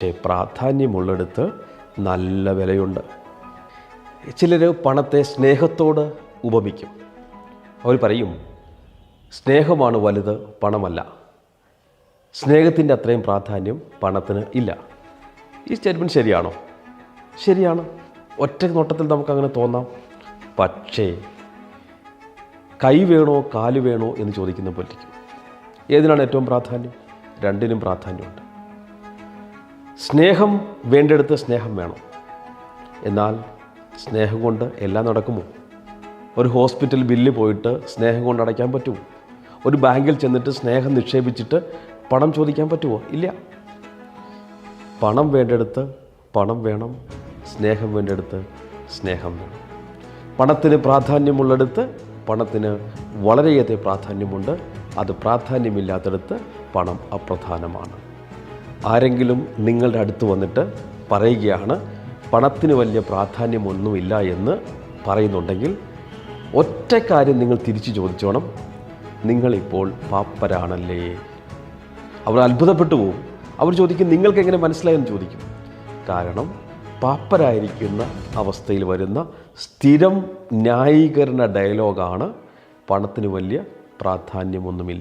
പക്ഷേ പ്രാധാന്യമുള്ളിടത്ത് നല്ല വിലയുണ്ട്. ചിലർ പണത്തെ സ്നേഹത്തോട് ഉപമിക്കും. അവർ പറയും, സ്നേഹമാണ് വലുത്, പണമല്ല. സ്നേഹത്തിൻ്റെ അത്രയും പ്രാധാന്യം പണത്തിന് ഇല്ല. ഈ സ്റ്റേറ്റ്മെൻറ്റ് ശരിയാണോ? ശരിയാണ്. ഒറ്റ നോട്ടത്തിൽ നമുക്കങ്ങനെ തോന്നാം. പക്ഷേ കൈ വേണോ കാല് വേണോ എന്ന് ചോദിക്കുന്ന പറ്റിക്കും. ഏതിനാണ് ഏറ്റവും പ്രാധാന്യം? രണ്ടിനും പ്രാധാന്യമുണ്ട്. സ്നേഹം വേണ്ടിടത്ത് സ്നേഹം വേണം. എന്നാൽ സ്നേഹം കൊണ്ട് എല്ലാം നടക്കുമോ? ഒരു ഹോസ്പിറ്റൽ ബില്ല് പോയിട്ട് സ്നേഹം കൊണ്ട് അടയ്ക്കാൻ പറ്റുമോ? ഒരു ബാങ്കിൽ ചെന്നിട്ട് സ്നേഹം നിക്ഷേപിച്ചിട്ട് പണം ചോദിക്കാൻ പറ്റുമോ? ഇല്ല. പണം വേണ്ടിടത്ത് പണം വേണം, സ്നേഹം വേണ്ടിടത്ത് സ്നേഹം വേണം. പണത്തിന് പ്രാധാന്യമുള്ളിടത്ത് പണത്തിന് വളരെയേറെ പ്രാധാന്യമുണ്ട്. അത് പ്രാധാന്യമില്ലാത്തിടത്ത് പണം അപ്രധാനമാണ്. ആരെങ്കിലും നിങ്ങളുടെ അടുത്ത് വന്നിട്ട് പറയുകയാണ് പണത്തിന് വലിയ പ്രാധാന്യമൊന്നുമില്ല എന്ന് പറയുന്നുണ്ടെങ്കിൽ ഒറ്റ കാര്യം നിങ്ങൾ തിരിച്ചു ചോദിച്ചോണം, നിങ്ങളിപ്പോൾ പാപ്പരാണല്ലേ? അവർ അത്ഭുതപ്പെട്ടു പോകും. അവർ ചോദിക്കും, നിങ്ങൾക്ക് എങ്ങനെ മനസ്സിലായെന്ന് ചോദിക്കും. കാരണം പാപ്പരായിരിക്കുന്ന അവസ്ഥയിൽ വരുന്ന സ്ഥിരം ന്യായീകരണ ഡയലോഗാണ് പണത്തിന് വലിയ പ്രാധാന്യമൊന്നുമില്ല.